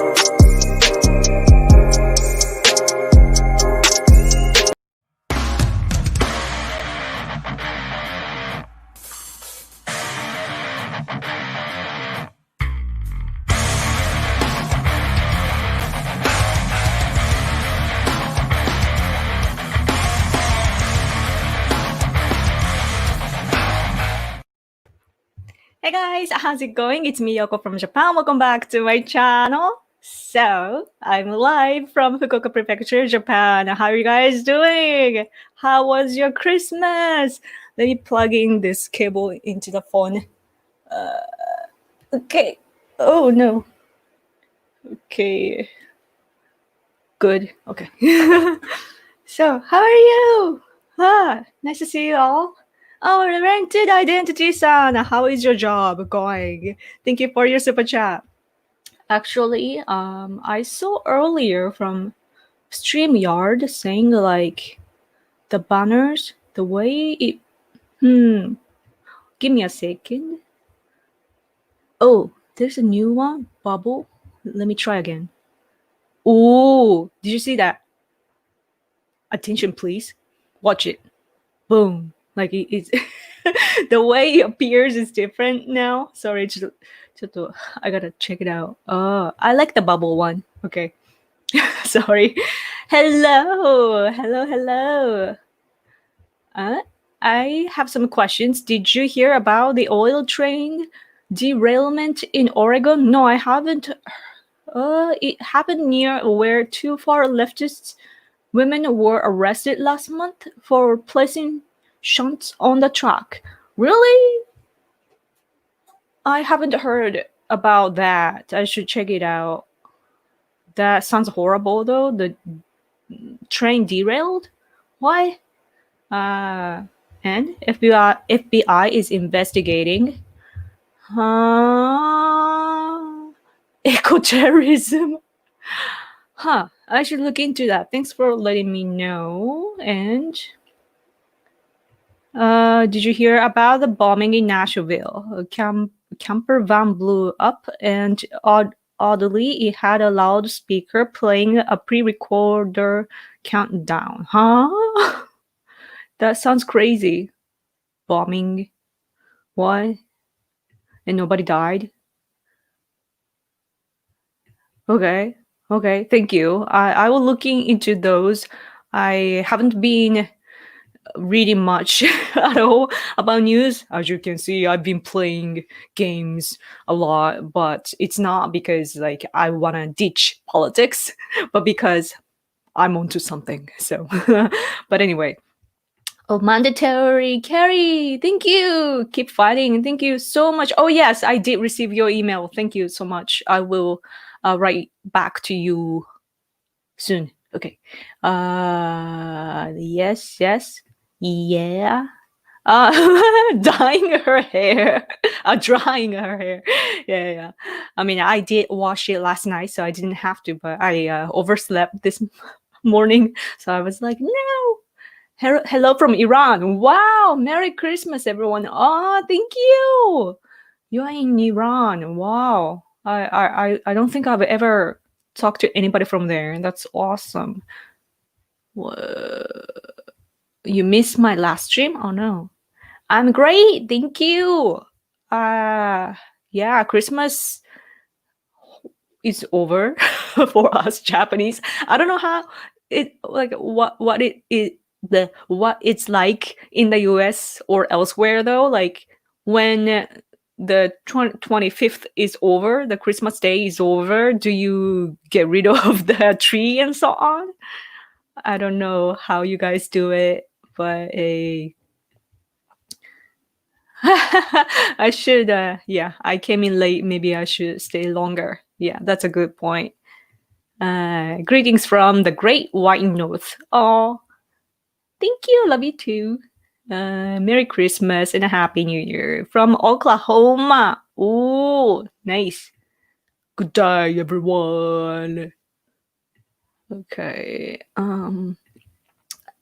Hey guys, how's it going? It's me, Yoko from Japan. Welcome back to my channel. So, I'm live from Fukuoka Prefecture, Japan. How are you guys doing? How was your Christmas? Let me plug in this cable into the phone. Okay. Oh, no. Okay. Good. Okay. So, how are you? Nice to see you all. Oh, Rented Identity-san, how is your job going? Thank you for your super chat. Actually, I saw earlier from StreamYard saying like the banners, the way it. Give me a second. Oh, there's a new one, bubble. Let me try again. Oh, did you see that? Attention, please. Watch it. Boom. Like it's the way it appears is different now. Sorry, I gotta check it out. I like the bubble one. Okay. Sorry. Hello. I have some questions. Did you hear about the oil train derailment in Oregon? No, I haven't. It happened near where two far leftist women were arrested last month for placing shunts on the track. Really? I haven't heard about that. I should check it out. That sounds horrible though. The train derailed? Why? And FBI is investigating eco-terrorism. I should look into that. Thanks for letting me know. And did you hear about the bombing in Nashville? A camper van blew up, and oddly, it had a loudspeaker playing a pre-recorder countdown. That sounds crazy. Bombing. What? And nobody died? Okay. Thank you. I will looking into those. I haven't been reading much at all about news. As you can see, I've been playing games a lot, but it's not because like I want to ditch politics, but because I'm onto something. So, but anyway. Oh, mandatory Carrie, thank you. Keep fighting. Thank you so much. Oh yes, I did receive your email. Thank you so much. I will write back to you soon. Okay. Yes. Yeah. Dyeing her hair. Drying her hair. Yeah. I mean, I did wash it last night, so I didn't have to, but I overslept this morning. So I was like, no. Hello from Iran. Wow. Merry Christmas, everyone. Oh, thank you. You are in Iran. Wow. I don't think I've ever talked to anybody from there. That's awesome. You missed my last stream? Oh no. I'm great, thank you. Yeah, Christmas is over for us Japanese. I don't know how it like what it's like in the US or elsewhere though. Like when the 25th is over, the Christmas day is over, do you get rid of the tree and so on? I don't know how you guys do it, but I should, yeah, I came in late. Maybe I should stay longer. Yeah, that's a good point. Greetings from the Great White North. Oh, thank you. Love you too. Merry Christmas and a Happy New Year from Oklahoma. Oh, nice. Good day, everyone. Okay.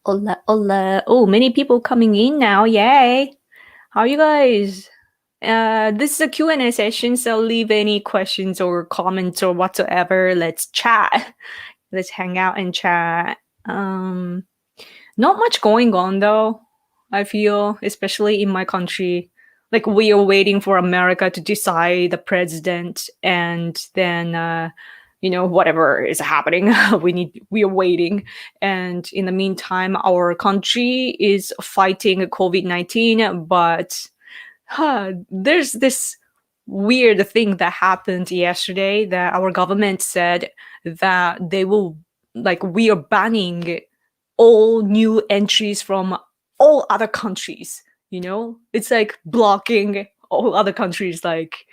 Hola. Oh, many people coming in now. Yay. How are you guys? This is a Q&A session, so leave any questions or comments or whatsoever. Let's chat. Let's hang out and chat. Not much going on though, I feel, especially in my country. Like we are waiting for America to decide the president, and then whatever is happening, we are waiting. And in the meantime, our country is fighting COVID-19, but there's this weird thing that happened yesterday that our government said that we are banning all new entries from all other countries. It's like blocking all other countries. Like,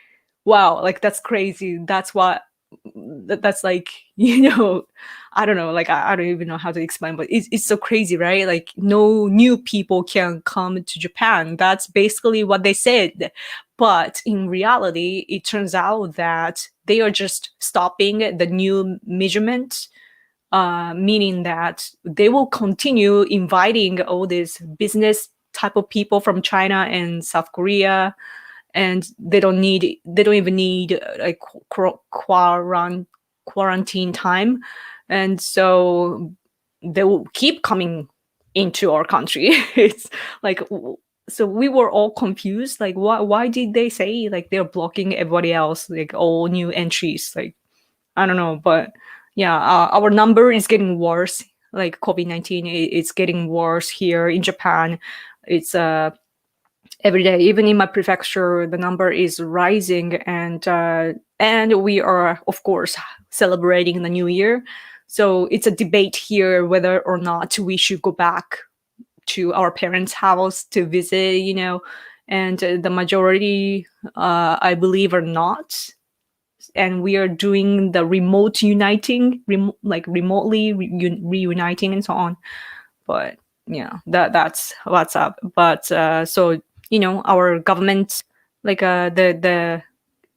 wow, like that's crazy. That's like, I don't know, like I don't even know how to explain, but it's so crazy, right? Like no new people can come to Japan. That's basically what they said. But in reality, it turns out that they are just stopping the new measurement, meaning that they will continue inviting all these business type of people from China and South Korea, and they don't even need like quarantine time, and so they will keep coming into our country. It's like, so we were all confused, like why did they say like they're blocking everybody else, like all new entries? Like I don't know, but yeah, our number is getting worse. Like COVID-19 is getting worse here in Japan. It's every day, even in my prefecture, the number is rising, and we are, of course, celebrating the new year. So it's a debate here whether or not we should go back to our parents' house to visit, and the majority, I believe, are not. And we are doing the remote uniting, remotely reuniting and so on. But yeah, that's what's up. But so our government, like the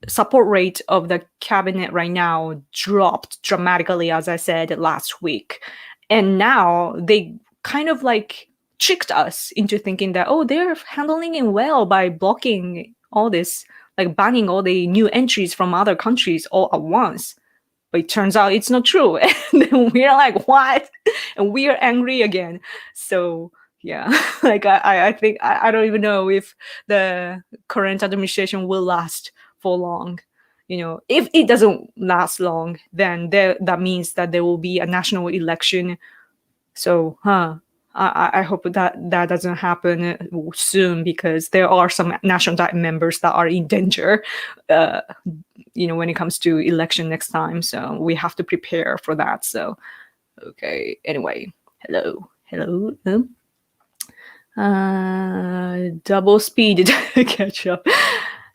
support rate of the cabinet right now dropped dramatically, as I said last week, and now they kind of like tricked us into thinking that they're handling it well by blocking all this, like banning all the new entries from other countries all at once. But it turns out it's not true. And then we're like, what? And we are angry again. So yeah, like I think I don't even know if the current administration will last for long. If it doesn't last long, then that means that there will be a national election. So I hope that doesn't happen soon, because there are some national diet members that are in danger, when it comes to election next time. So we have to prepare for that. So, okay. Anyway, hello. Double speed catch up.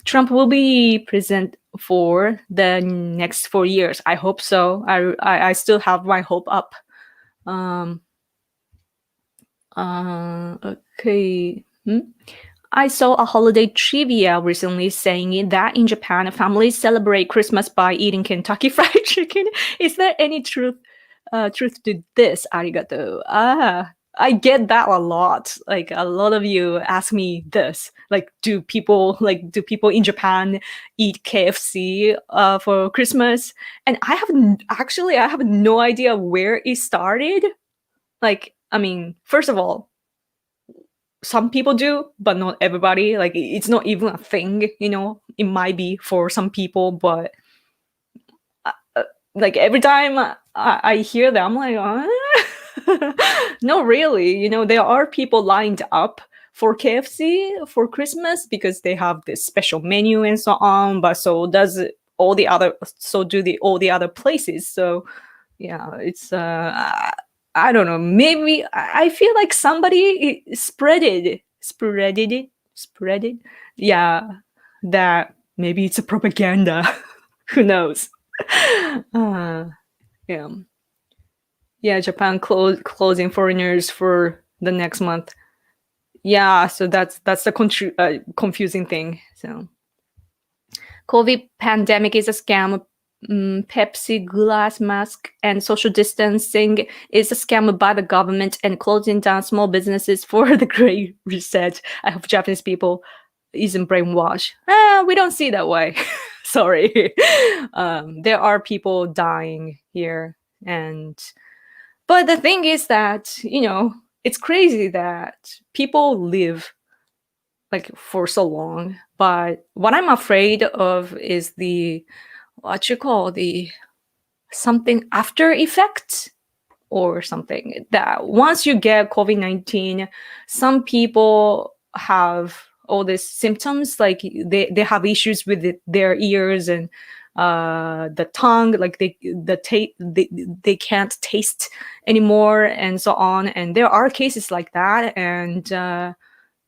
Trump will be president for the next 4 years. I hope so. I still have my hope up. Okay. I saw a holiday trivia recently saying that in Japan, families celebrate Christmas by eating Kentucky Fried Chicken. Is there any truth to this? Arigato. I get that a lot. Like a lot of you ask me this. Like, do people in Japan eat KFC for Christmas? And I have no idea where it started. Like, I mean, first of all, some people do, but not everybody. Like, it's not even a thing, It might be for some people, but like every time I hear that, I'm like, no, really. There are people lined up for KFC for Christmas because they have this special menu and so on. But so do all the other places. So yeah, it's I don't know. Maybe I feel like somebody spread it. Yeah, that maybe it's a propaganda. Who knows? Yeah. Yeah, Japan closing foreigners for the next month. Yeah, so that's the confusing thing. So, COVID pandemic is a scam. Pepsi glass mask and social distancing is a scam by the government, and closing down small businesses for the Great Reset. I hope Japanese people isn't brainwashed. We don't see that way. Sorry. There are people dying here, but the thing is that, it's crazy that people live like for so long. But what I'm afraid of is the something after effect or something, that once you get COVID-19, some people have all these symptoms, like they have issues with their ears and the tongue, like they can't taste anymore and so on. And there are cases like that. And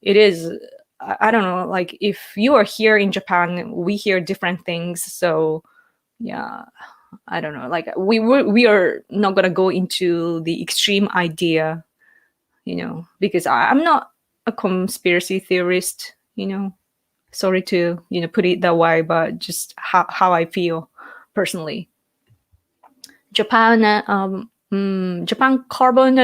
it is, I don't know, like if you are here in Japan, we hear different things. So yeah, I don't know, like we are not gonna go into the extreme idea, because I'm not a conspiracy theorist, sorry to put it that way, but just how I feel personally. Japan carbon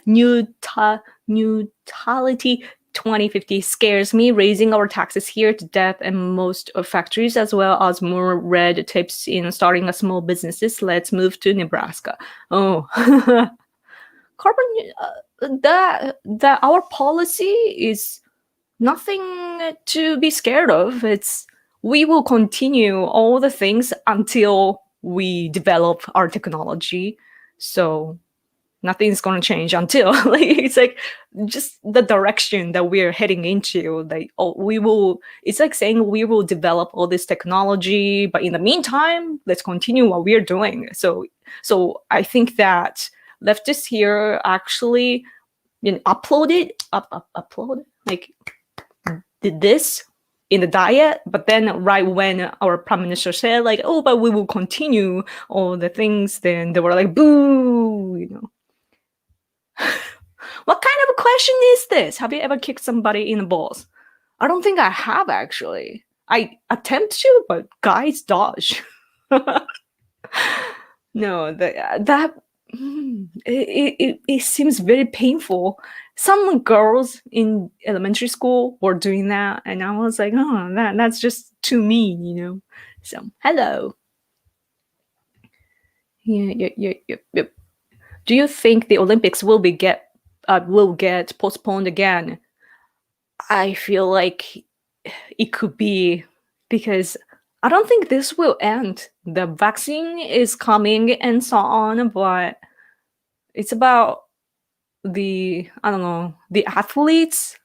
neutrality 2050 scares me. Raising our taxes here to death and most of factories, as well as more red tapes in starting a small businesses. Let's move to Nebraska. Oh, carbon. That our policy is nothing to be scared of. We will continue all the things until we develop our technology. So nothing's going to change until it's like just the direction that we're heading into. Like, it's like saying we will develop all this technology, but in the meantime, let's continue what we're doing. So I think that leftists here actually upload like did this in the diet, but then right when our prime minister said like, oh, but we will continue all the things, then they were like, boo, What kind of a question is this? Have you ever kicked somebody in the balls? I don't think I have, actually. I attempt to, but guys dodge. No, it seems very painful. Some girls in elementary school were doing that, and I was like, oh, that's just too mean, So, hello. Yeah. Do you think the Olympics will get postponed again? I feel like it could be, because I don't think this will end. The vaccine is coming and so on, but it's about the athletes.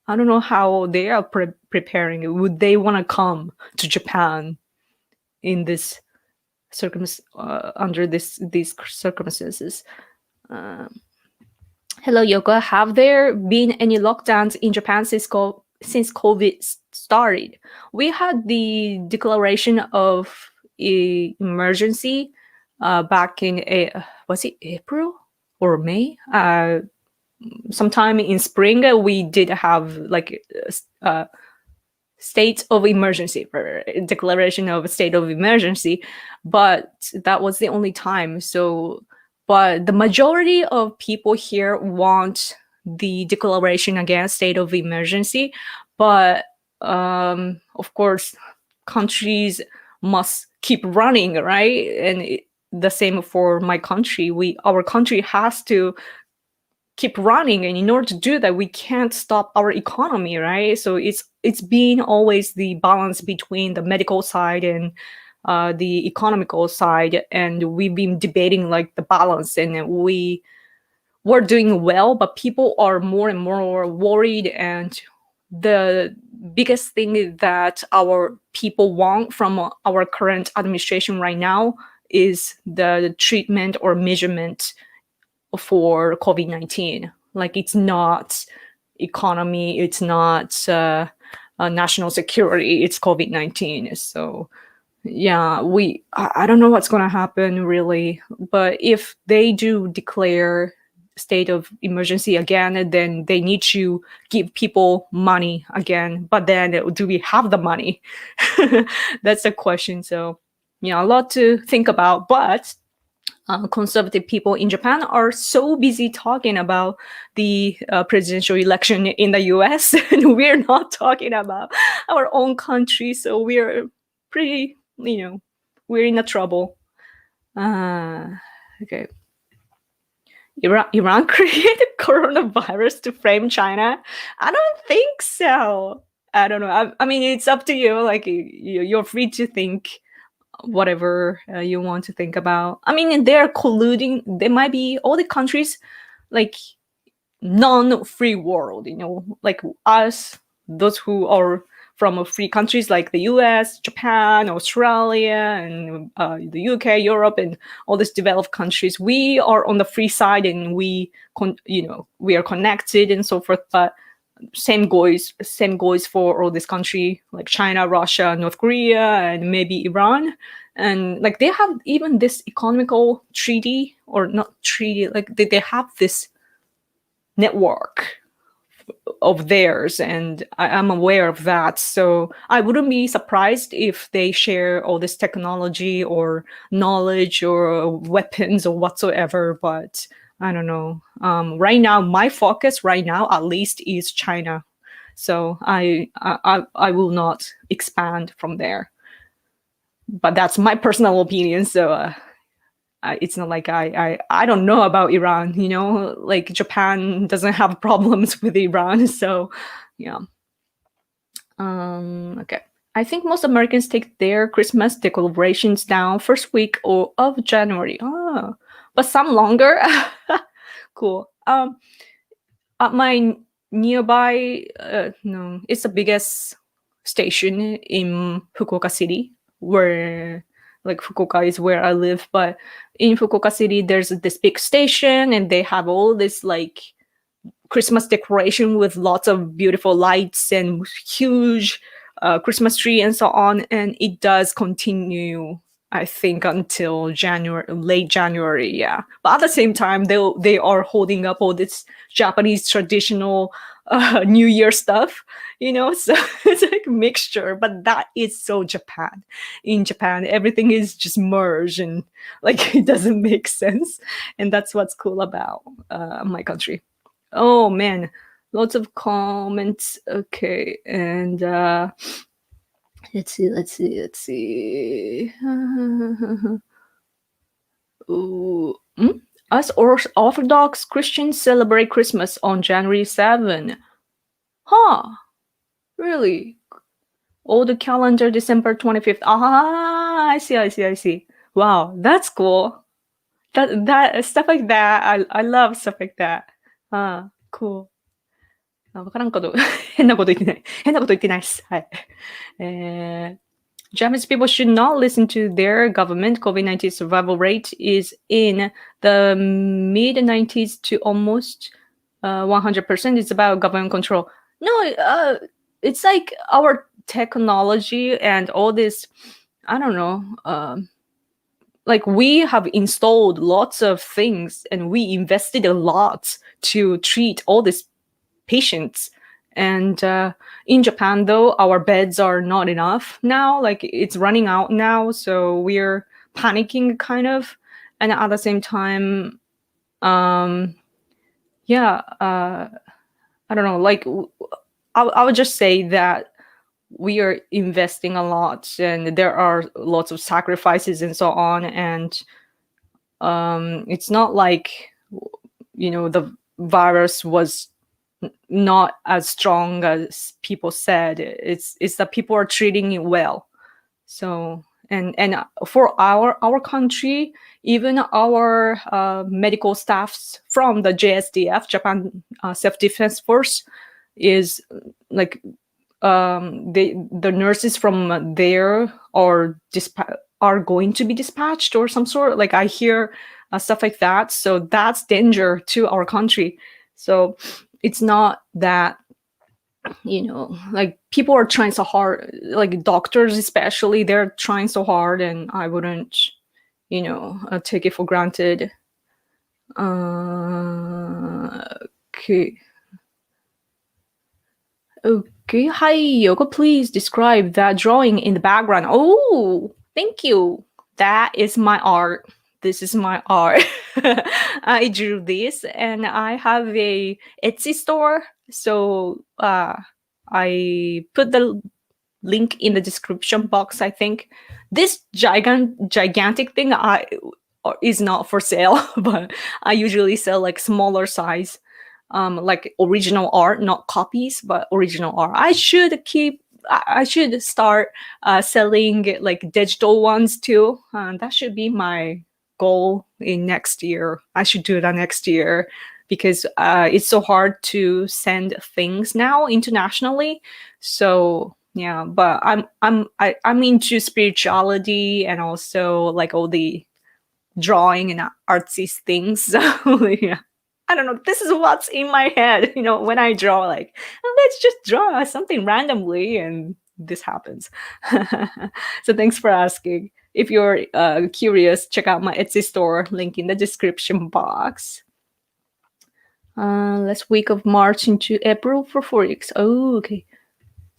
I don't know how they are preparing. Would they want to come to Japan in this under these circumstances? Hello, Yoko. Have there been any lockdowns in Japan since COVID started? We had the declaration of emergency back in was it April or May? Sometime in spring, we did have like state of emergency, for declaration of a state of emergency, but that was the only time. But the majority of people here want the declaration against state of emergency. But of course, countries must keep running, right? And the same for my country. Our country has to keep running, and in order to do that, we can't stop our economy, right? So it's been always the balance between the medical side and the economical side, and we've been debating like the balance, and we're doing well, but people are more and more worried. And the biggest thing that our people want from our current administration right now is the treatment or measurement for COVID-19. Like, it's not economy, it's not national security, it's COVID-19. So yeah, I don't know what's going to happen really, but if they do declare state of emergency again, then they need to give people money again. But then do we have the money? That's the question. So yeah, a lot to think about. But conservative people in Japan are so busy talking about the presidential election in the US, and we're not talking about our own country. So we're pretty, we're in a trouble. Okay. Iran created coronavirus to frame China? I don't think so. I don't know. I mean, it's up to you. Like, you're free to think whatever you want to think about. I mean, they're colluding. There might be all the countries, like, non-free world, like us, those who are from free countries like the US, Japan, Australia, and the UK, Europe, and all these developed countries. We are on the free side, and we are connected and so forth. But same goes for all this country like China, Russia, North Korea, and maybe Iran. And like they have even this economical treaty, or not treaty, like they have this network of theirs, and I'm aware of that. So I wouldn't be surprised if they share all this technology or knowledge or weapons or whatsoever. But I don't know. Right now, my focus right now, at least, is China. So I will not expand from there. But that's my personal opinion. So it's not like I don't know about Iran, like Japan doesn't have problems with Iran. So yeah. Okay. I think most Americans take their Christmas decorations down first week of January. Oh, but some longer. Cool. At my nearby, no, it's the biggest station in Fukuoka City, where like Fukuoka is where I live. But in Fukuoka City, there's this big station, and they have all this like Christmas decoration with lots of beautiful lights and huge Christmas tree and so on. And it does continue, I think, until late January. Yeah. But at the same time, they are holding up all this Japanese traditional New Year stuff, so it's like a mixture, but that is so Japan. In Japan, everything is just merged, and like it doesn't make sense. And that's what's cool about my country. Oh man, lots of comments. Okay. And let's see. Ooh. Us Orthodox Christians celebrate Christmas on January 7. Huh. Really? Oh, the calendar, December 25th. Ah, I see. Wow, that's cool. That stuff like that. I love stuff like that. Cool. わからんこと、変なこと言ってないです。はい。Japanese people should not listen to their government. COVID-19 survival rate is in the mid-90s to almost 100%. It's about government control. No, it's like our technology and all this, I don't know, like we have installed lots of things, and we invested a lot to treat all these patients. And in Japan, though, our beds are not enough now. Like it's running out now, so we're panicking kind of. And at the same time, I don't know. Like I would just say that we are investing a lot, and there are lots of sacrifices and so on. And it's not like the virus was not as strong as people said. It's that people are treating it well. So and for our country, even our medical staffs from the JSDF, Japan Self-Defense Force, is like the nurses from there are going to be dispatched or some sort. Like I hear stuff like that. So that's danger to our country. So it's not that, like people are trying so hard, like doctors especially, they're trying so hard, and I wouldn't, take it for granted. Okay. Okay. Hi, Yoko, please describe that drawing in the background. Oh, thank you. That is my art. this is my art. I drew this, and I have a Etsy store. So I put the link in the description box. I think this gigantic thing is not for sale, but I usually sell like smaller size, like original art, not copies, but original art. I should start selling like digital ones too. That should be my goal in next year. I should do that next year because it's so hard to send things now internationally. So yeah, but I'm into spirituality and also like all the drawing and artsy things. So yeah. I don't know. This is what's in my head, when I draw, like, let's just draw something randomly and this happens. So thanks for asking. If you're curious, check out my Etsy store, link in the description box. Last week of March into April for 4 weeks. Oh, okay.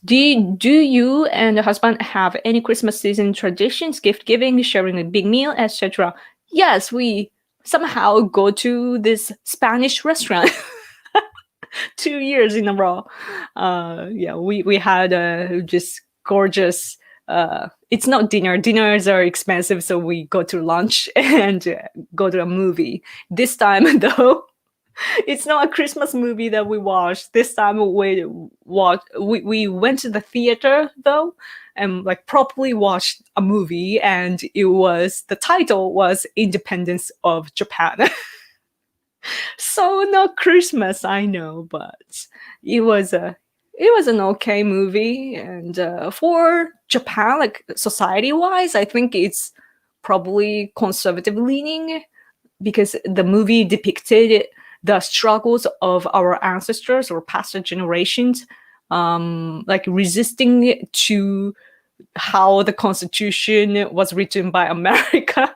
Do you and the husband have any Christmas season traditions, gift giving, sharing a big meal, etc.? Yes, we somehow go to this Spanish restaurant 2 years in a row. Yeah, we had just gorgeous. It's not dinner. Dinners are expensive, so we go to lunch and go to a movie. This time, though, it's not a Christmas movie that we watched. This time we went to the theater though, and like properly watched a movie, and the title was Independence of Japan. So not Christmas, I know, but it was an okay movie, and for Japan, like society wise, I think it's probably conservative leaning because the movie depicted the struggles of our ancestors or past generations, like resisting to how the Constitution was written by America.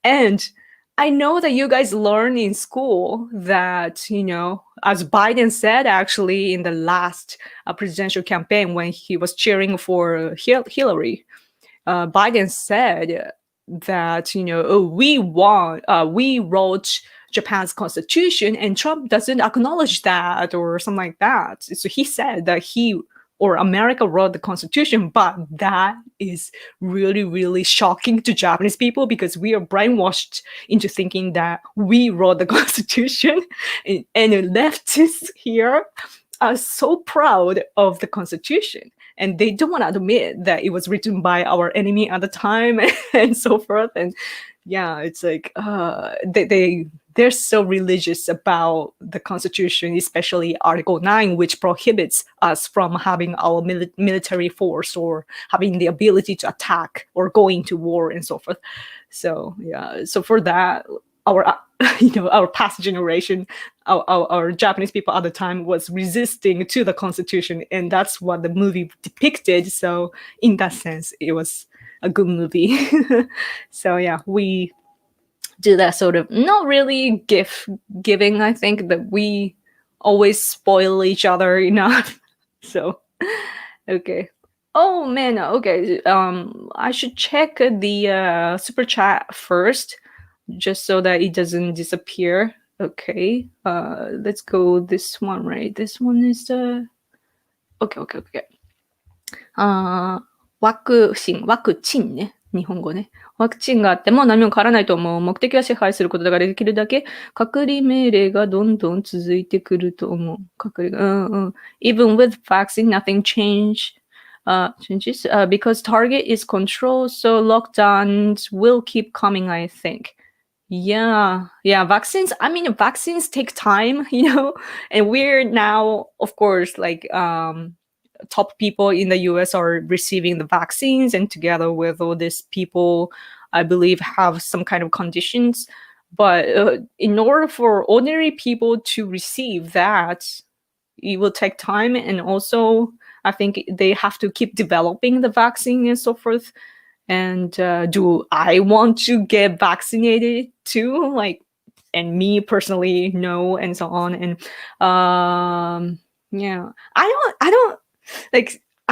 And I know that you guys learn in school that, as Biden said actually in the last presidential campaign when he was cheering for Hillary, Biden said that, we wrote Japan's constitution and Trump doesn't acknowledge that or something like that. So he said that America wrote the constitution, but that is really, really shocking to Japanese people because we are brainwashed into thinking that we wrote the constitution, and leftists here are so proud of the constitution and they don't want to admit that it was written by our enemy at the time and so forth. And yeah, it's like they're so religious about the Constitution, especially Article 9, which prohibits us from having our military force or having the ability to attack or go into war and so forth. So yeah, so for that, our past generation, our Japanese people at the time was resisting to the Constitution, and that's what the movie depicted. So in that sense, it was a good movie. So yeah, we do that sort of not really gift giving. I think that we always spoil each other enough. So okay. Oh man, okay. I should check the super chat first, just so that it doesn't disappear. Okay. Let's go this one, right? This one is the okay. ワクチンね。日本語ね。ワクチンがあっても何も変わらないと思う。目的は支配することだからできるだけ隔離命令がどんどん続いてくると思う。隔離、Even with vaccine, nothing changes because target is control, so lockdowns will keep coming, I think. Yeah, vaccines. I mean, vaccines take time, and we're now, of course, like top people in the US are receiving the vaccines, and together with all these people, I believe, have some kind of conditions. But in order for ordinary people to receive that, it will take time, and also I think they have to keep developing the vaccine and so forth. And do I want to get vaccinated too? Like, and me personally, no, and so on. And yeah, I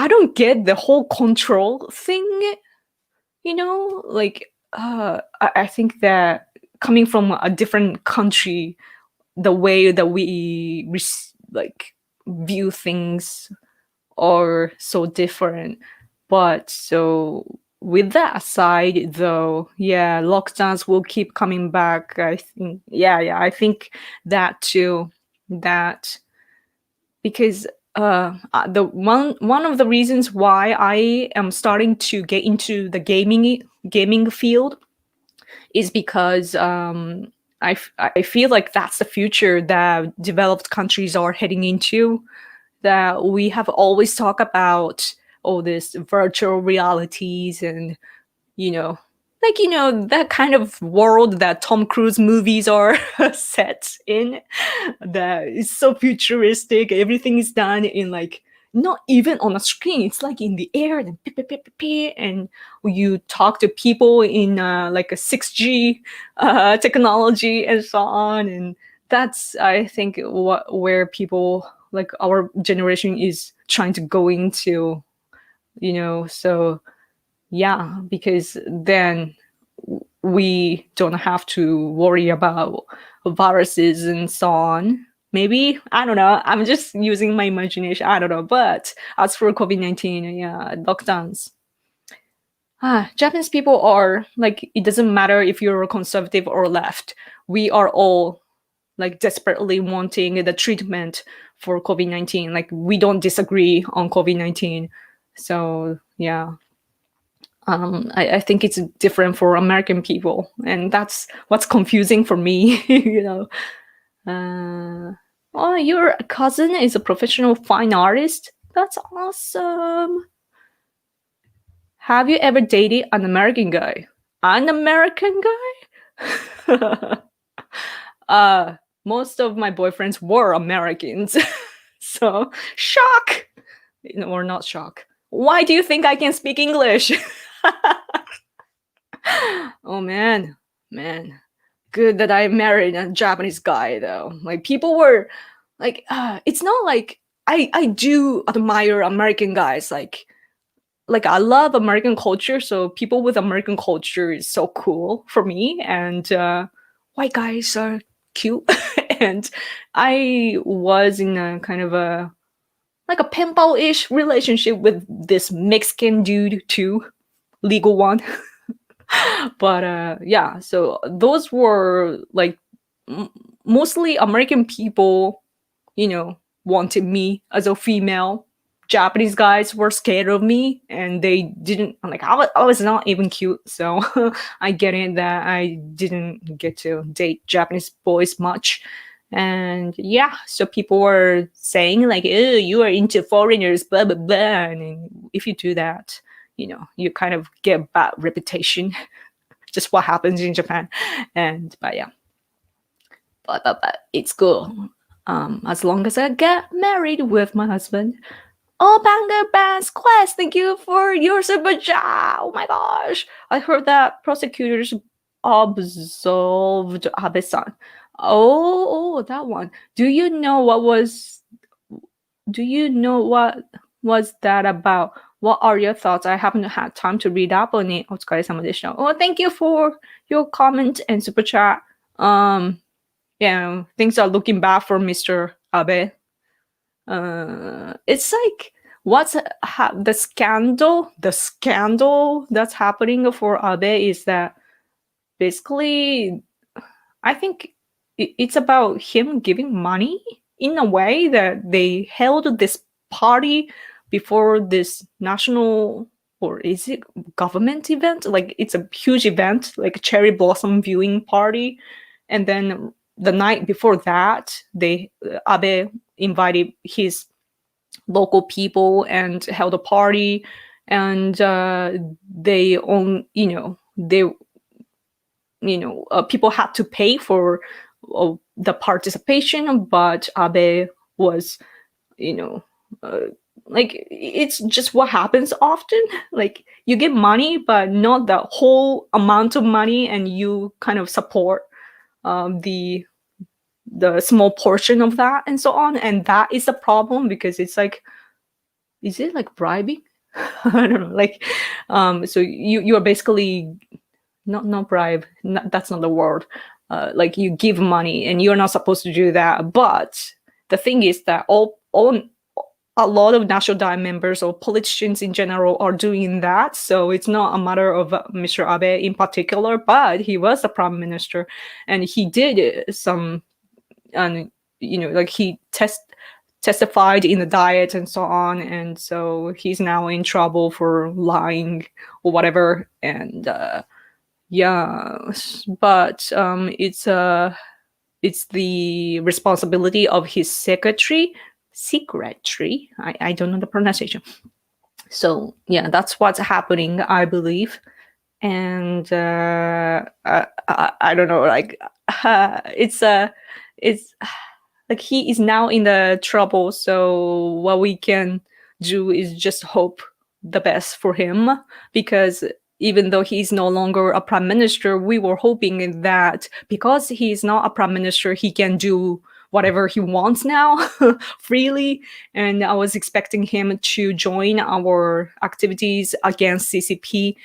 don't get the whole control thing. Like I think that coming from a different country, the way that we like view things are so different. But so with that aside, though, yeah, lockdowns will keep coming back. I think, yeah, I think that too. That because the one of the reasons why I am starting to get into the gaming field is because I feel like that's the future that developed countries are heading into. That we have always talked about all this virtual realities and you know that kind of world that Tom Cruise movies are set in, that is so futuristic. Everything is done in like not even on a screen, it's like in the air and and you talk to people in like a 6G technology and so on. And that's, I think, where people like our generation is trying to go into, so yeah, because then we don't have to worry about viruses and so on. Maybe, I don't know. I'm just using my imagination. I don't know. But as for COVID-19, yeah, lockdowns. Japanese people are like, it doesn't matter if you're conservative or left. We are all like desperately wanting the treatment for COVID-19. Like we don't disagree on COVID-19. So yeah. I think it's different for American people, and that's what's confusing for me. Oh, your cousin is a professional fine artist. That's awesome. Have you ever dated an American guy? An American guy? Most of my boyfriends were Americans, so shock, or not shock. Why do you think I can speak English? Oh man. Good that I married a Japanese guy though. Like people were like, it's not like I do admire American guys. Like I love American culture, so people with American culture is so cool for me. And white guys are cute. And I was in a kind of a like a pen pal-ish relationship with this Mexican dude too, legal one. But yeah, so those were like mostly American people, wanted me as a female. Japanese guys were scared of me and they didn't like I was not even cute, so I get it that I didn't get to date Japanese boys much. And yeah, so people were saying like, oh, you are into foreigners, blah blah blah. And if you do that, you kind of get bad reputation. Just what happens in Japan. But yeah, but it's cool. As long as I get married with my husband. Oh, Banger Bands Quest, thank you for your super chat. Oh my gosh, I heard that prosecutors absolved Abe-san. Oh, that one. Do you know what was that about? What are your thoughts? I haven't had time to read up on it. お疲れ様でした。Oh, thank you for your comment and super chat. Yeah, things are looking bad for Mr. Abe. It's like what's the scandal that's happening for Abe is that basically I think it's about him giving money in a way that they held this party before this national, or is it government event? Like it's a huge event, like a cherry blossom viewing party. And then the night before that, Abe invited his local people and held a party. And people had to pay for the participation, but Abe was, like it's just what happens often. Like you get money, but not the whole amount of money, and you kind of support the small portion of that and so on. And that is the problem, because it's like, is it like bribing? I don't know. Like, so you are basically not bribe. That's not the word. Like you give money, and you're not supposed to do that. But the thing is that a lot of National Diet members or politicians in general are doing that. So it's not a matter of Mr. Abe in particular, but he was the prime minister, and he did some, like he testified in the diet and so on, and so he's now in trouble for lying or whatever. And yeah, but it's the responsibility of his secretary. I don't know the pronunciation. So yeah, that's what's happening, I believe. And I don't know, like it's like he is now in the trouble. So what we can do is just hope the best for him, because even though he's no longer a prime minister, we were hoping that because he's not a prime minister, he can do whatever he wants now freely. And I was expecting him to join our activities against CCP.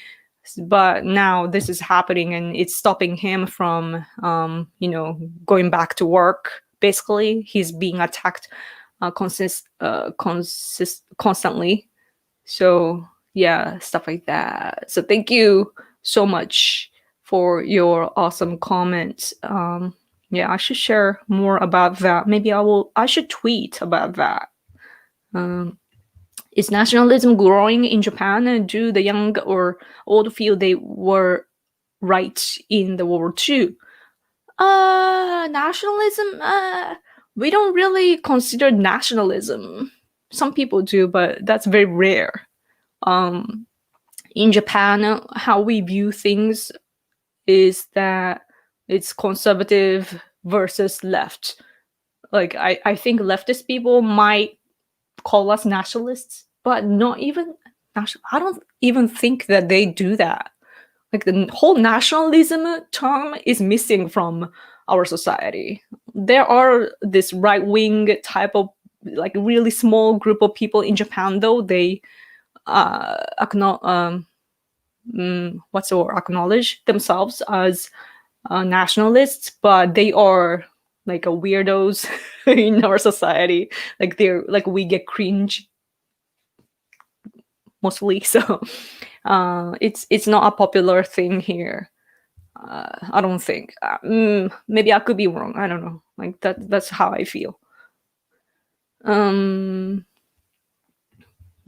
But now this is happening, and it's stopping him from, going back to work. Basically, he's being attacked constantly. So yeah, stuff like that. So thank you so much for your awesome comments. Yeah, I should share more about that. Maybe I should tweet about that. Is nationalism growing in Japan? Do the young or old feel they were right in the World War II? Nationalism? We don't really consider nationalism. Some people do, but that's very rare. In Japan, how we view things is that it's conservative versus left. Like I think leftist people might call us nationalists, but not even national. I don't even think that they do that. Like the whole nationalism term is missing from our society. There are this right-wing type of like really small group of people in Japan, though they acknowledge themselves as nationalists, but they are like a weirdos in our society. Like we get cringe mostly. So it's not a popular thing here. I don't think. Maybe I could be wrong. I don't know. Like that's how I feel.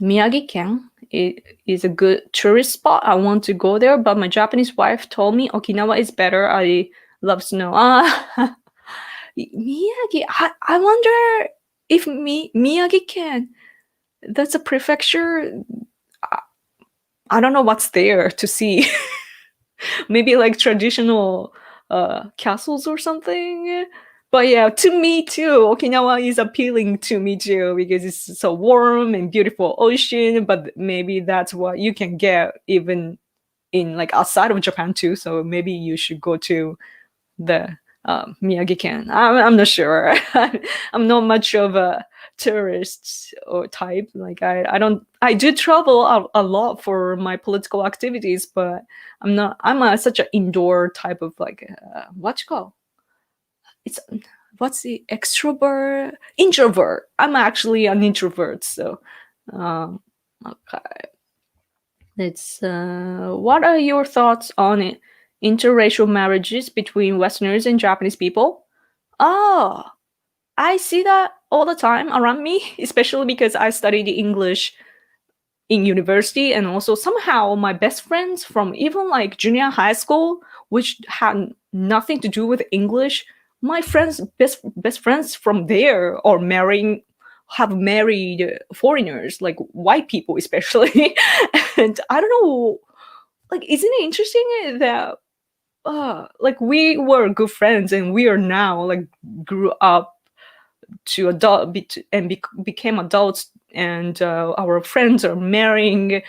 Miyagi-ken is a good tourist spot. I want to go there, but my Japanese wife told me Okinawa is better. I love snow. Miyagi. I wonder if Miyagi-ken, that's a prefecture. I don't know what's there to see. Maybe like traditional castles or something. But yeah, to me too, Okinawa is appealing to me too, because it's so warm and beautiful ocean. But maybe that's what you can get even in like outside of Japan too. So maybe you should go to the Miyagi-ken. I'm not sure. I'm not much of a tourist or type. Like I do travel a lot for my political activities, but I'm such an indoor type of like what you call what's the introvert. I'm actually an introvert. So okay, it's what are your thoughts on it? Interracial marriages between Westerners and Japanese people? Oh, I see that all the time around me, especially because I studied English in university, and also somehow my best friends from even like junior high school, which had nothing to do with English, my friends, best friends from there have married foreigners, like white people especially. And I don't know, like, isn't it interesting that like we were good friends and we are now like grew up to adult and became adults, and our friends are marrying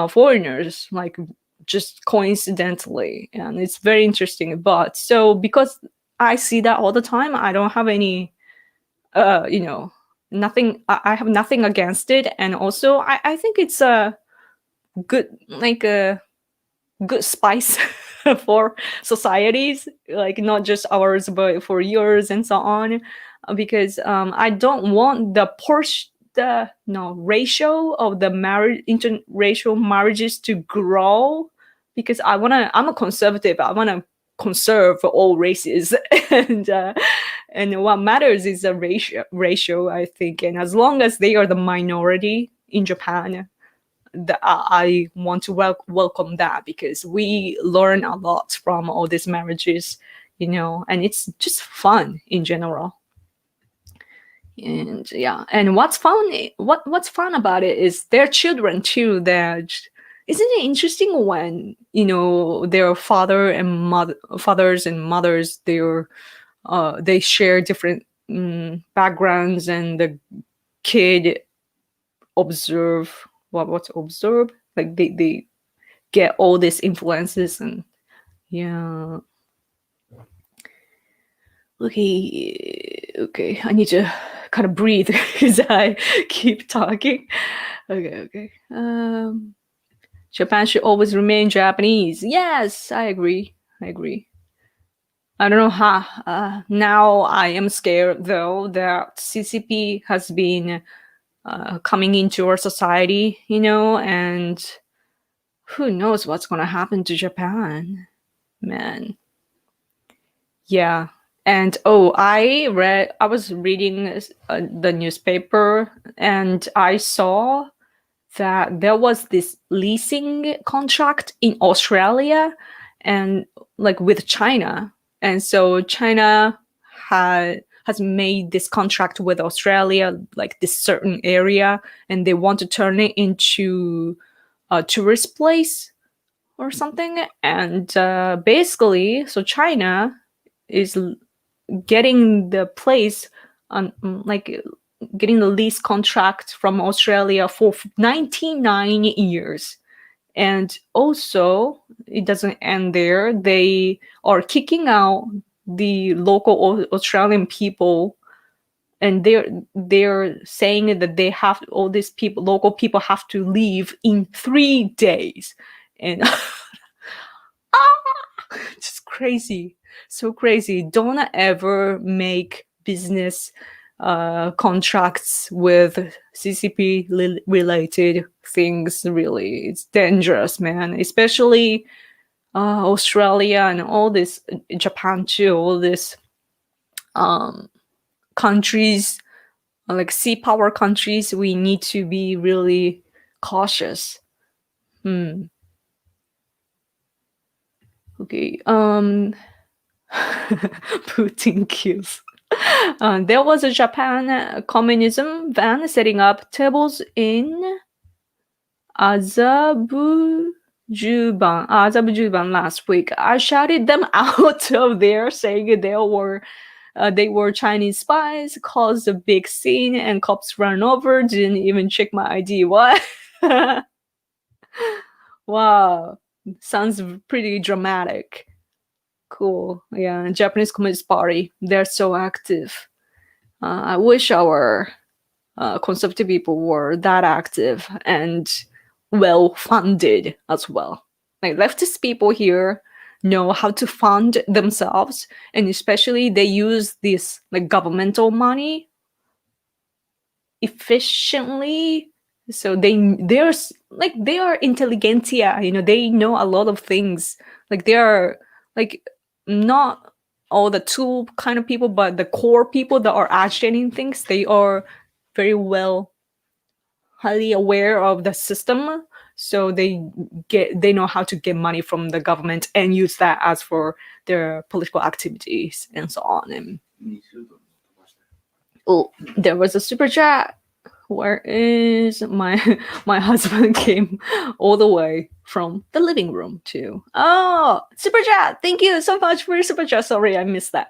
foreigners, like just coincidentally, and it's very interesting. But so because I see that all the time, I don't have any nothing. I have nothing against it, and also I think it's a good, like a good spice for societies, like not just ours, but for yours and so on. Because I don't want the ratio of the interracial marriages to grow, because I'm a conservative. I wanna conserve all races, and what matters is the ratio, I think. And as long as they are the minority in Japan, I want to welcome that, because we learn a lot from all these marriages, and it's just fun in general. And yeah, and what's fun about it is their children too. That isn't it interesting when their fathers and mothers, they share different backgrounds, and the kid observe what's observed, like they get all these influences. And yeah, okay, I need to kind of breathe because I keep talking. Okay. Japan should always remain Japanese. Yes, I agree. I don't know how. Now I am scared though that CCP has been coming into our society, and who knows what's gonna happen to Japan, man. Yeah. And I was reading the newspaper, and I saw that there was this leasing contract in Australia, and like with China. And so China has made this contract with Australia, like this certain area, and they want to turn it into a tourist place or something. And basically, so China is getting the place on, like getting the lease contract from Australia for 99 years. And also, it doesn't end there. They are kicking out the local Australian people, and they're saying that they have, all these people, local people, have to leave in 3 days. And just crazy, so crazy. Don't ever make business contracts with CCP related things. Really, it's dangerous, man. Especially Australia and all this, Japan too, all this countries, like sea power countries. We need to be really cautious. Okay. Putin kills. There was a Japan communism van setting up tables in Azerbaijan last week. I shouted them out of there, saying they were Chinese spies, caused a big scene, and cops ran over, didn't even check my ID. What? Wow. Sounds pretty dramatic. Cool. Yeah, Japanese Communist Party. They're so active. I wish our conservative people were that active and well-funded as well. Like leftist people here know how to fund themselves, and especially they use this like governmental money efficiently. So they are intelligentsia, they know a lot of things. Like they are like not all the tool kind of people, but the core people that are agitating things, they are very well, highly aware of the system. So they know how to get money from the government and use that as for their political activities and so on. And there was a super chat. Where is my husband came all the way from the living room too. Oh, super chat! Thank you so much for your super chat. Sorry, I missed that.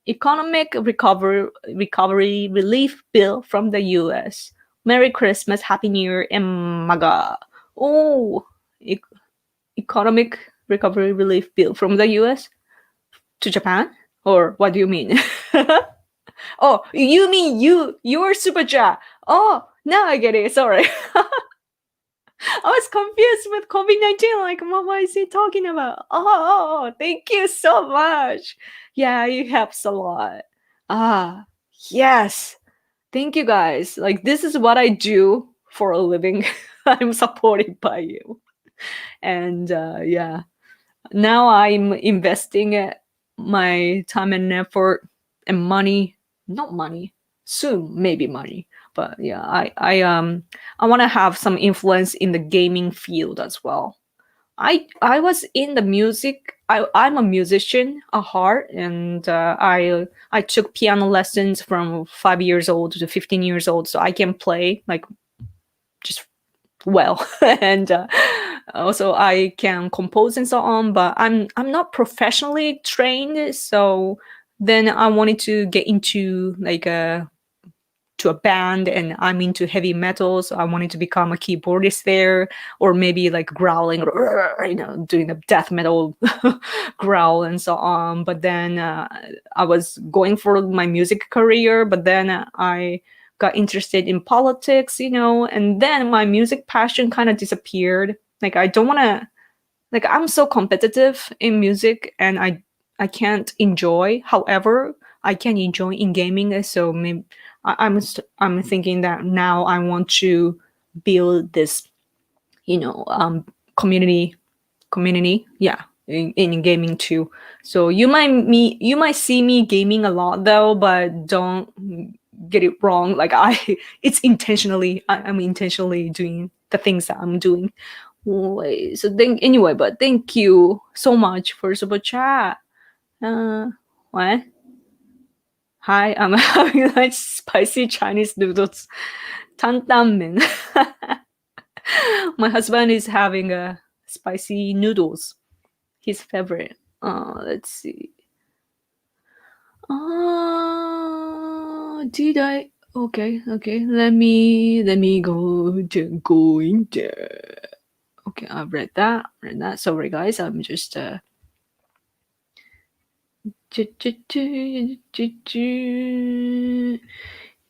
Economic recovery relief bill from the U.S. Merry Christmas, Happy New Year, and MAGA. Oh, economic recovery relief bill from the U.S. to Japan, or what do you mean? Oh, you mean your super chat? Oh, now I get it. Sorry. I was confused with COVID-19. Like, what is he talking about? Oh, thank you so much. Yeah, it helps a lot. Yes. Thank you guys. Like, this is what I do for a living. I'm supported by you. And yeah, now I'm investing my time and effort and money. Not money. Soon, maybe money. But yeah, I want to have some influence in the gaming field as well. I was in the music. I'm a musician at heart, and I took piano lessons from 5 years old to 15 years old, so I can play like just well, and also I can compose and so on. But I'm not professionally trained, so then I wanted to get into like a to a band, and I'm into heavy metal, so I wanted to become a keyboardist there, or maybe like growling, doing the death metal growl and so on. But then I was going for my music career, but then I got interested in politics, and then my music passion kind of disappeared. Like I don't want to, like I'm so competitive in music, and I can't enjoy. However, I can enjoy in gaming, so maybe I'm thinking that now I want to build this, community, yeah, in gaming too. So you might see me gaming a lot though, but don't get it wrong. Like it's intentionally, I'm intentionally doing the things that I'm doing. Wait, so anyway, but thank you so much for super chat. What? Hi, I'm having like spicy Chinese noodles. Tantanmen. My husband is having spicy noodles. His favorite. Let's see. Did I? Okay. Let me go in there. Okay, I've read that. Sorry, guys. I'm just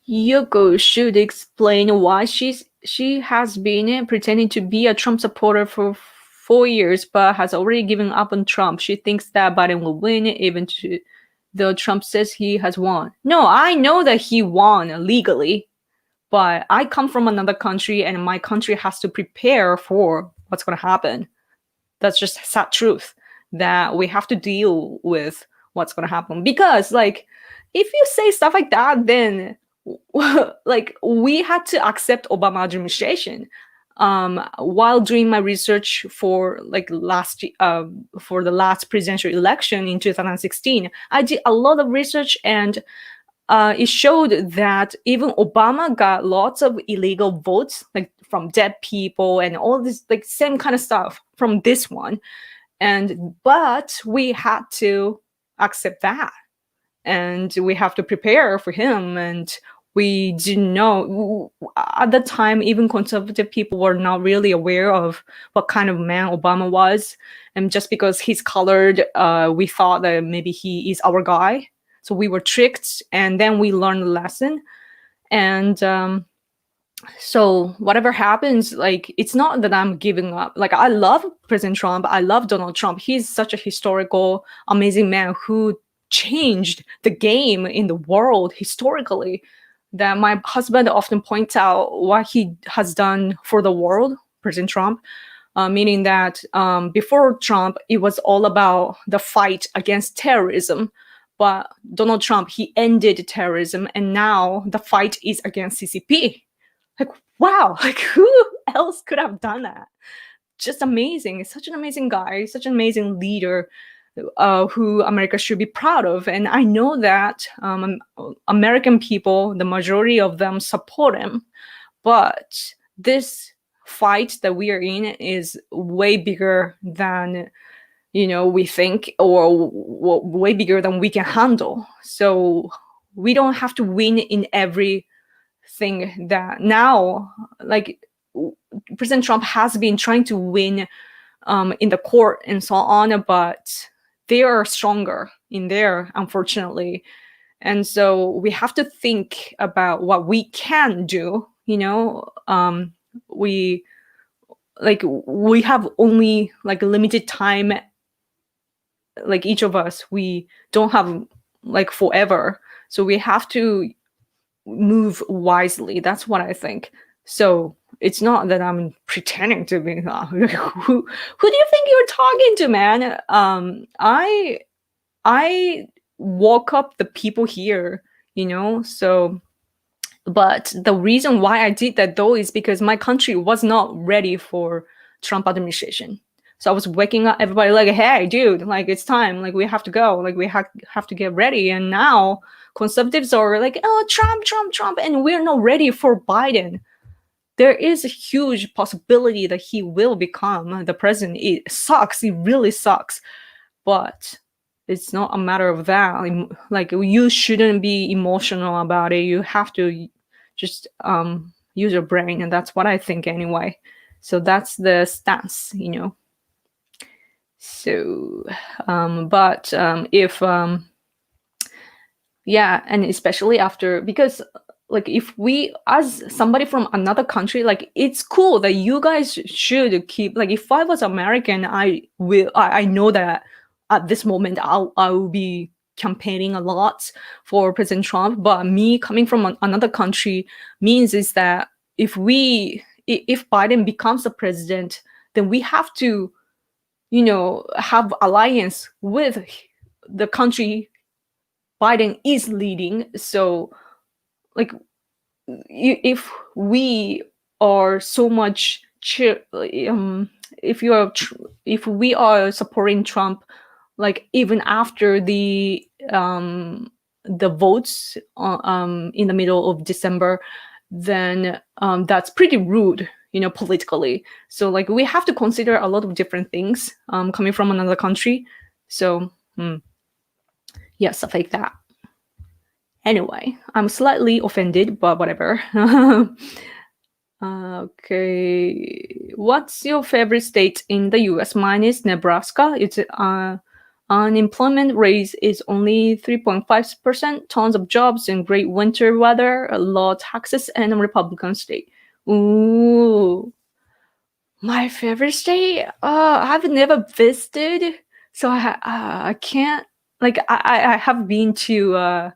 Yoko should explain why she has been pretending to be a Trump supporter for 4 years, but has already given up on Trump. She thinks that Biden will win, even though Trump says he has won. No, I know that he won legally, but I come from another country, and my country has to prepare for what's going to happen. That's just sad truth that we have to deal with what's going to happen. Because, like, if you say stuff like that, then like we had to accept Obama administration. While doing my research for for the last presidential election in 2016, I did a lot of research, and it showed that even Obama got lots of illegal votes, like from dead people and all this, like same kind of stuff from this one. But we had to accept that, and we have to prepare for him. And we didn't know at the time, even conservative people were not really aware of what kind of man Obama was. And just because he's colored, we thought that maybe he is our guy. So we were tricked, and then we learned the lesson. And so whatever happens, like, it's not that I'm giving up. Like, I love President Trump. I love Donald Trump. He's such a historical, amazing man who changed the game in the world historically, that my husband often points out what he has done for the world, President Trump. Meaning that before Trump, it was all about the fight against terrorism. But Donald Trump, he ended terrorism, and now the fight is against CCP. Like, wow, like who else could have done that? Just amazing. Such an amazing guy, such an amazing leader who America should be proud of. And I know that American people, the majority of them support him. But this fight that we are in is way bigger than we think, or way bigger than we can handle. So we don't have to win in everything that now, like, President Trump has been trying to win in the court and so on, but they are stronger in there, unfortunately. And so we have to think about what we can do. We like we have only like a limited time, like each of us, we don't have like forever, so we have to move wisely. That's what I think. So it's not that I'm pretending to be who do you think you're talking to, man? I woke up the people here, so but the reason why I did that though is because my country was not ready for Trump administration. So I was waking up everybody like, hey, dude, like it's time, like we have to go, like we have to get ready. And now conservatives are like, oh, Trump, and we're not ready for Biden. There is a huge possibility that he will become the president. It sucks. It really sucks. But it's not a matter of that. Like you shouldn't be emotional about it. You have to just use your brain, and that's what I think anyway. So that's the stance, So, but if yeah, and especially after, because like if we as somebody from another country, like it's cool that you guys should keep, like if I was American, I know that at this moment I will be campaigning a lot for President Trump. But me coming from another country means is that if Biden becomes the president, then we have to have alliance with the country Biden is leading. So like if we are so much if we are supporting Trump, like even after the votes in the middle of December, then that's pretty rude, politically. So like we have to consider a lot of different things coming from another country. So yeah, stuff like that. Anyway, I'm slightly offended, but whatever. Okay, what's your favorite state in the US? Mine is Nebraska. It's unemployment rate is only 3.5%, tons of jobs and great winter weather, low taxes, and a Republican state. Ooh, my favorite state? I've never visited, so I can't. Like I have been to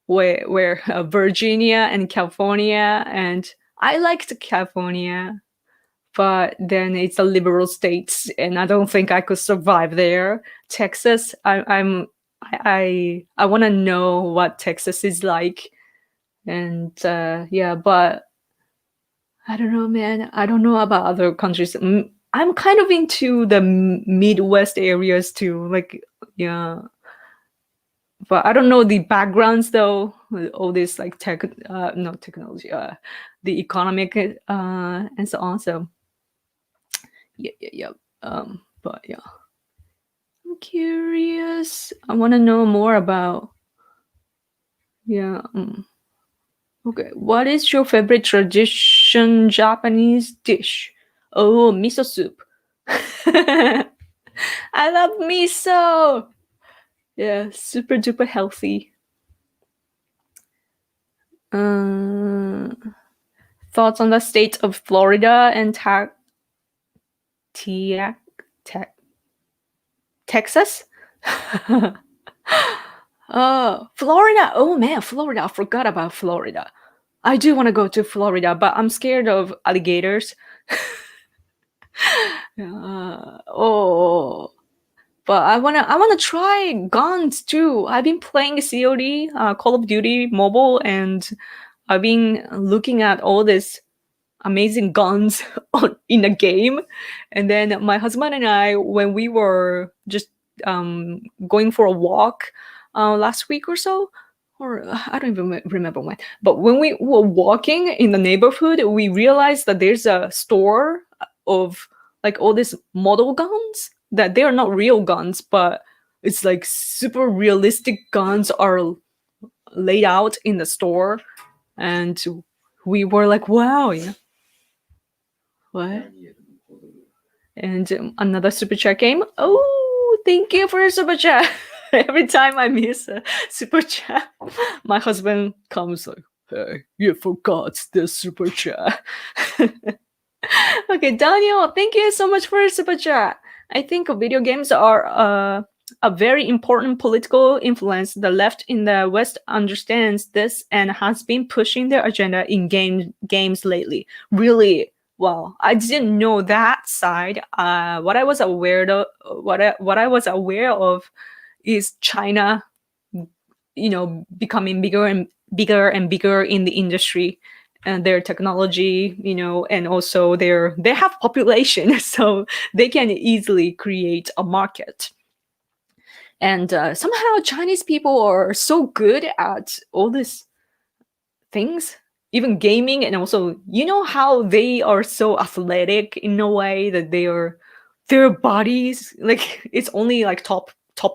where Virginia and California, and I liked California, but then it's a liberal state, and I don't think I could survive there. Texas, I want to know what Texas is like, and yeah, but I don't know, man. I don't know about other countries. I'm kind of into the Midwest areas too, like yeah. But I don't know the backgrounds though. All this like not technology, the economic and so on. So yeah. But yeah, I'm curious. I want to know more about. Yeah. Okay. What is your favorite tradition Japanese dish? Oh, miso soup. I love miso. Yeah, super duper healthy. Thoughts on the state of Florida and Texas? Florida. Oh man, Florida. I forgot about Florida. I do want to go to Florida, but I'm scared of alligators. But I wanna try guns too. I've been playing COD, Call of Duty Mobile, and I've been looking at all this amazing guns in the game. And then my husband and I, when we were just going for a walk last week or so, or I don't even remember when, but when we were walking in the neighborhood, we realized that there's a store of like all these model guns that they are not real guns, but it's like super realistic guns are laid out in the store. And we were like, wow, yeah. What? And another super chat came. Oh, thank you for your super chat. Every time I miss a super chat, my husband comes like, hey, you forgot the super chat. Okay, Daniel, thank you so much for your super chat. I think video games are a very important political influence. The left in the West understands this and has been pushing their agenda in games lately. Really, well, I didn't know that side. What I was aware of, what I was aware of, is China, becoming bigger and bigger in the industry, and their technology, and also they have population, so they can easily create a market. And somehow Chinese people are so good at all these things, even gaming, and also how they are so athletic in a way that their bodies, like, it's only like top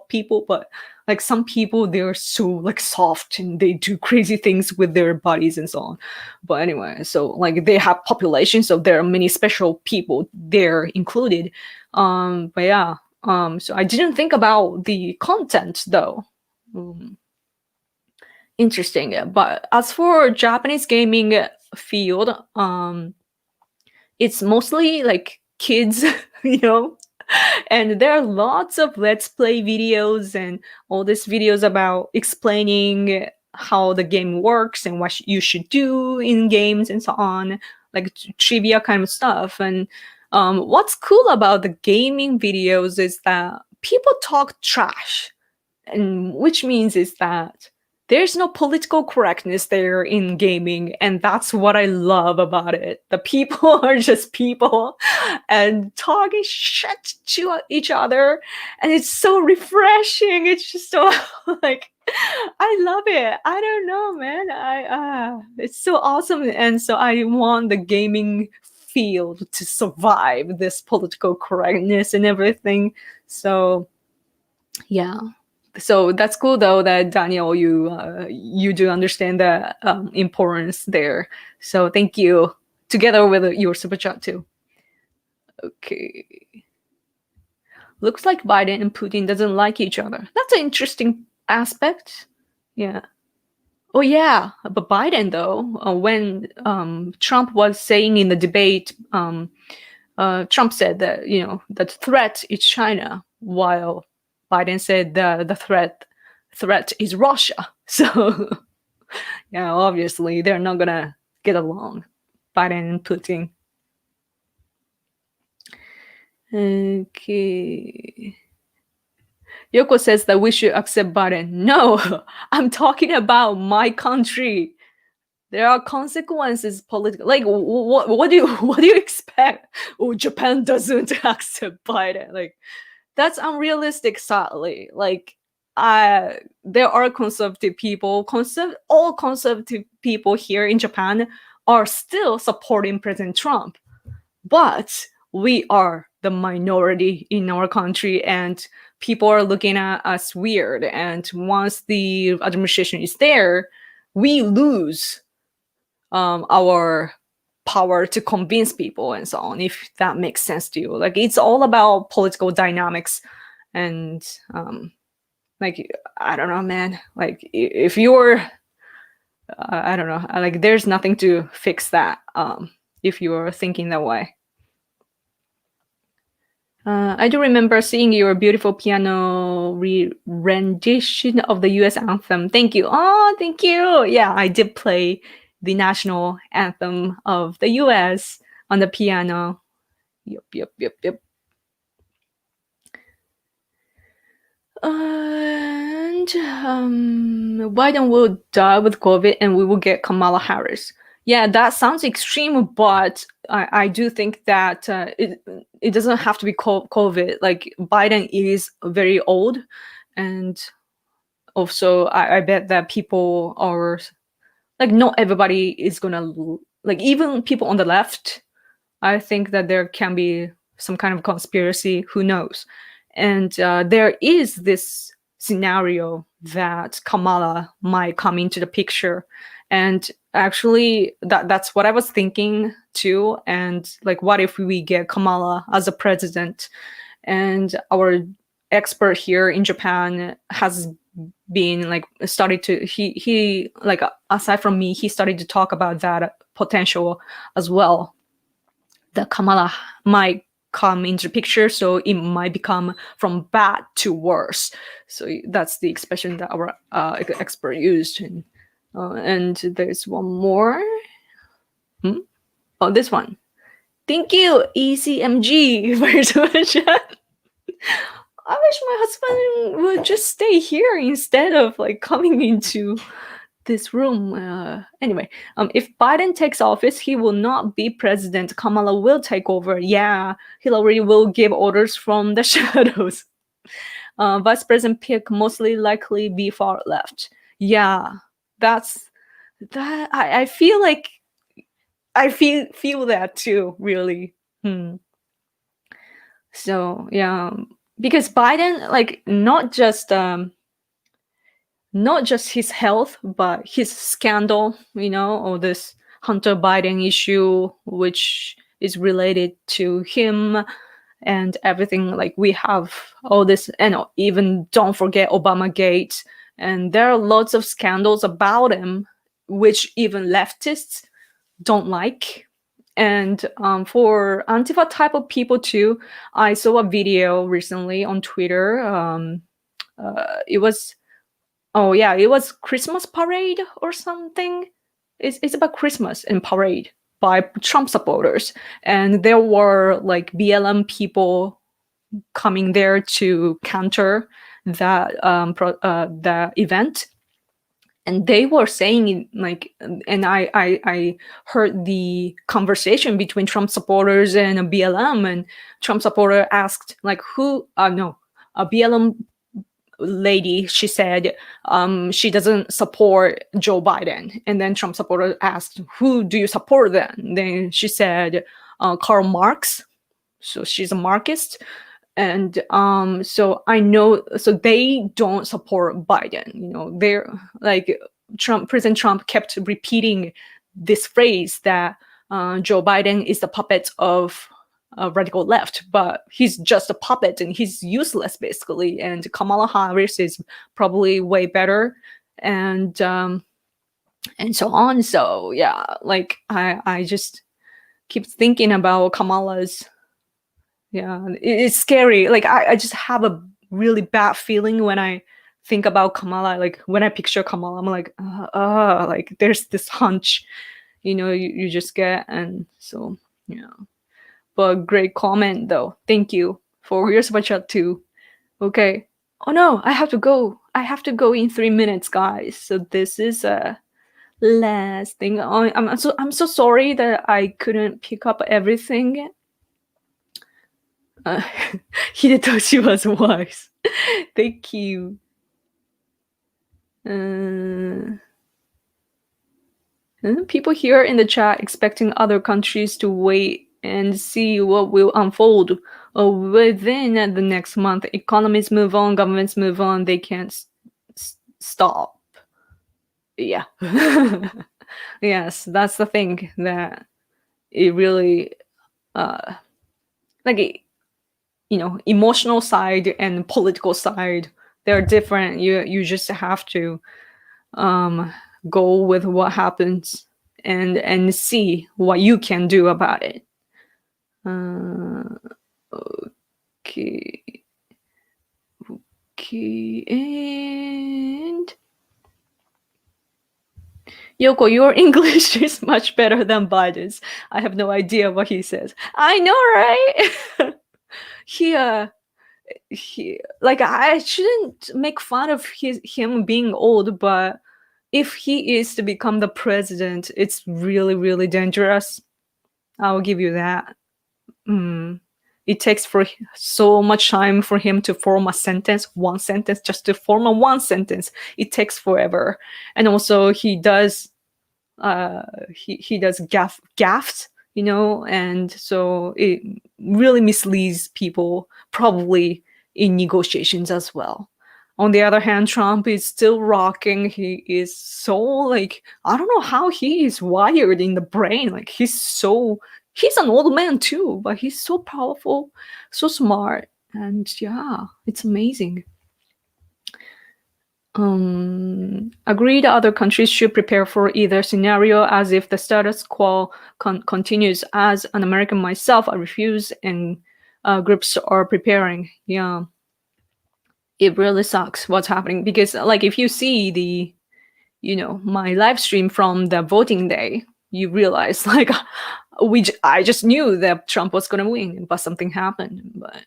people, but like some people, they're so like soft and they do crazy things with their bodies and so on. But anyway, so like they have population, so there are many special people there included. But yeah, so I didn't think about the content though. Interesting. But as for Japanese gaming field, it's mostly like kids, and there are lots of let's play videos and all these videos about explaining how the game works and what you should do in games and so on, like trivia kind of stuff. And what's cool about the gaming videos is that people talk trash, and which means is that there's no political correctness there in gaming, and that's what I love about it. The people are just people and talking shit to each other, and it's so refreshing. It's just so like, I love it. I don't know, man. It's so awesome, and so I want the gaming field to survive this political correctness and everything. So yeah. So that's cool though that Daniel, you do understand the importance there. So thank you, together with your super chat too. Okay. Looks like Biden and Putin doesn't like each other. That's an interesting aspect. Yeah. Oh yeah, but Biden though, when Trump was saying in the debate, Trump said that the threat is China, while Biden said the threat is Russia. So yeah, obviously they're not gonna get along, Biden and Putin. Okay. Yoko says that we should accept Biden. No, I'm talking about my country. There are consequences political. Like, what do you expect? Oh, Japan doesn't accept Biden. Like, that's unrealistic, sadly. Like, there are conservative people. All conservative people here in Japan are still supporting President Trump, but we are the minority in our country, and people are looking at us weird. And once the administration is there, we lose our power to convince people and so on, if that makes sense to you. Like, it's all about political dynamics, and like, I don't know, man. Like, if you're I don't know, like, there's nothing to fix that if you're thinking that way. I do remember seeing your beautiful piano rendition of the US anthem. Thank you. Oh, thank you. Yeah, I did play the national anthem of the US on the piano. Yep. And Biden will die with COVID and we will get Kamala Harris. Yeah, that sounds extreme, but I do think that it doesn't have to be COVID. Like, Biden is very old, and also I bet that people are, like, not everybody is gonna, like, even people on the left, I think that there can be some kind of conspiracy, who knows. And there is this scenario that Kamala might come into the picture. And actually, that's what I was thinking too. And like, what if we get Kamala as a president? And our expert here in Japan has been like started to he aside from me, he started to talk about that potential as well, that Kamala might come into picture, so it might become from bad to worse. So that's the expression that our expert used. And there's one more. Oh, this one. Thank you, ECMG, very much. I wish my husband would just stay here instead of like coming into this room. Anyway, if Biden takes office, he will not be president. Kamala will take over. Yeah, Hillary will give orders from the shadows. Vice president pick mostly likely be far left. Yeah, that's that. I feel like I feel that too. Really. So yeah, because Biden, like, not just his health, but his scandal, or this Hunter Biden issue, which is related to him and everything. Like, we have all this, and even don't forget Obamagate. And there are lots of scandals about him, which even leftists don't like. And for Antifa type of people too, I saw a video recently on Twitter. It was Christmas parade or something. It's about Christmas and parade by Trump supporters, and there were like BLM people coming there to counter that the event. And they were saying, like, and I heard the conversation between Trump supporters and a BLM, and Trump supporter asked, like, a BLM lady, she said she doesn't support Joe Biden. And then Trump supporter asked, who do you support then? Then she said Karl Marx. So she's a Marxist. And so I know, so they don't support Biden. They're like, President Trump kept repeating this phrase that Joe Biden is the puppet of radical left, but he's just a puppet and he's useless basically. And Kamala Harris is probably way better, and so on. So yeah, like I just keep thinking about Kamala's. Yeah, it's scary. Like I just have a really bad feeling when I think about Kamala. Like when I picture Kamala, I'm like, like there's this hunch, you just get. And so yeah. But great comment though. Thank you for your super chat too. Okay. Oh no, I have to go. I have to go in 3 minutes, guys. So this is a last thing. I'm so sorry that I couldn't pick up everything. Hidetoshi was wise. Thank you. People here in the chat expecting other countries to wait and see what will unfold within the next month. Economies move on, governments move on. They can't stop. Yeah. Yes, that's the thing, that it really like, emotional side and political side, they're different. You just have to go with what happens and see what you can do about it. Okay, and Yoko, your English is much better than Biden's. I have no idea what he says. I know, right? He like, I shouldn't make fun of him being old, but if he is to become the president, it's really, really dangerous. I'll give you that. It takes for so much time for him to form one sentence, just to form one sentence. It takes forever. And also he does he does gaffes, and so it really misleads people, probably in negotiations as well. On the other hand, Trump is still rocking. He is so, like, I don't know how he is wired in the brain. Like, he's an old man too, but he's so powerful, so smart, and yeah, it's amazing. Agreed, other countries should prepare for either scenario as if the status quo continues. As an American myself, I refuse, and groups are preparing. Yeah, it really sucks what's happening because, like, if you see the, my live stream from the voting day, you realize, like, I just knew that Trump was gonna win, but something happened. But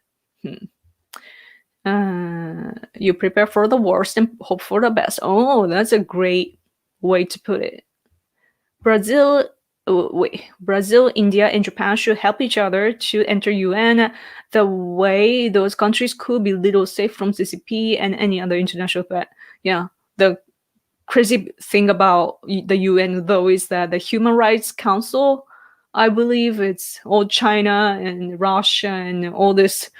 you prepare for the worst and hope for the best. Oh, that's a great way to put it. Brazil, India, and Japan should help each other to enter UN. The way those countries could be little safe from CCP and any other international threat. Yeah, the crazy thing about the UN, though, is that the Human Rights Council, I believe it's all China and Russia and all this,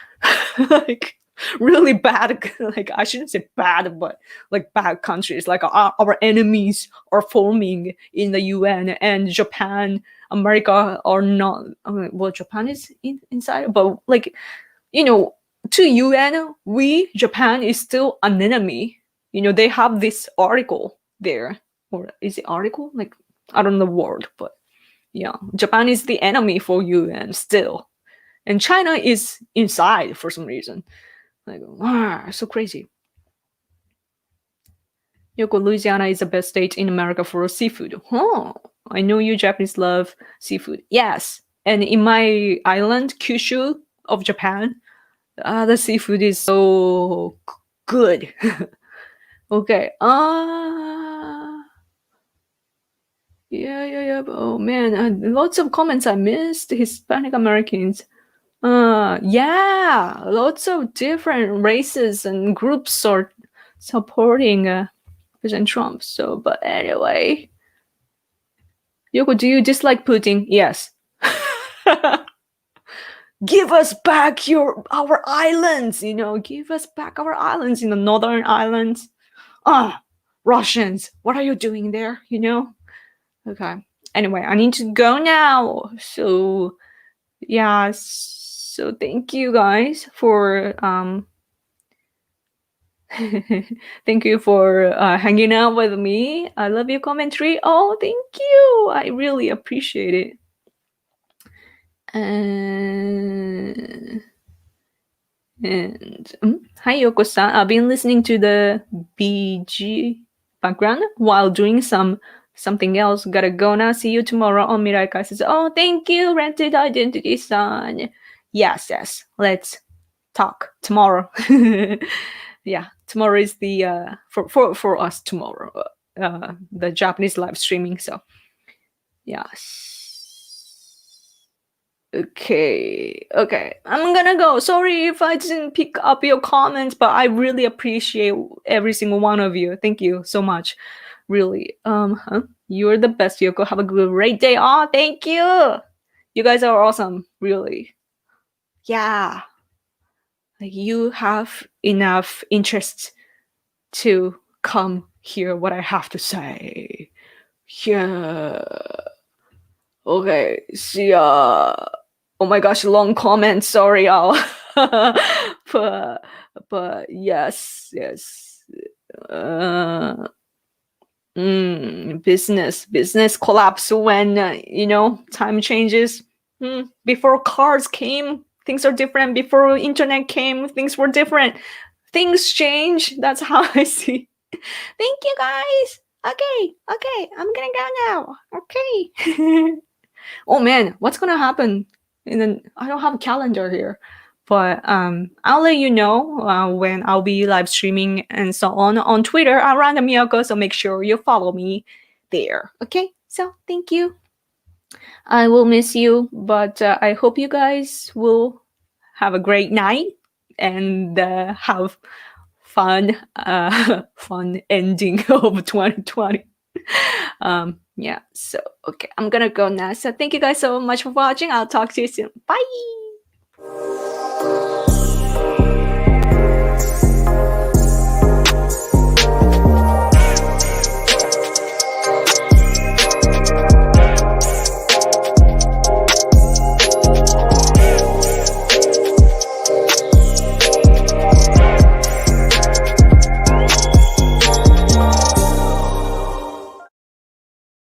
like, really bad, like, I shouldn't say bad, but like bad countries, like our enemies are forming in the UN, and Japan, America are not, well, Japan is inside, but like, to UN, Japan is still an enemy. They have this article there, or is it article? Like, I don't know the word, but yeah, Japan is the enemy for UN still. And China is inside for some reason. Like, so crazy. Yoko, Louisiana is the best state in America for seafood. Oh, I know you Japanese love seafood. Yes. And in my island, Kyushu of Japan, the seafood is so good. Okay. Yeah. Oh man, lots of comments I missed. Hispanic Americans. Yeah, lots of different races and groups are supporting President Trump. So, but anyway, Yoko, do you dislike Putin? Yes. Give us back our islands. Give us back our islands in the northern islands. Russians, what are you doing there? Okay. Anyway, I need to go now. So, yeah. So thank you guys for thank you for hanging out with me. I love your commentary. Oh, thank you. I really appreciate it. And hi Yoko-san. I've been listening to the BG background while doing something else. Gotta go now. See you tomorrow on Mirai Kaisetsu. Oh, thank you, Rented Identity-san. Yes. Let's talk tomorrow. Yeah, tomorrow is the for us tomorrow, the Japanese live streaming. So, yes. Okay. I'm gonna go. Sorry if I didn't pick up your comments, but I really appreciate every single one of you. Thank you so much. Really. You're the best, Yoko. Have a great day. Oh, thank you. You guys are awesome. Really. Yeah. Like, you have enough interest to come hear what I have to say. Yeah. Okay. See ya. Oh my gosh, long comment. Sorry, y'all. but yes. Business collapse when time changes. Before cars came, things are different. Before internet came, things were different. Things change. That's how I see. Thank you guys. Okay, I'm gonna go now. Okay. Oh man, what's gonna happen? I don't have a calendar here, but I'll let you know when I'll be live streaming and so on Twitter at Random Yoko. So make sure you follow me there. Okay. So thank you. I will miss you, but I hope you guys will have a great night and have fun ending of 2020. Yeah, so okay, I'm gonna go now. So thank you guys so much for watching. I'll talk to you soon. Bye.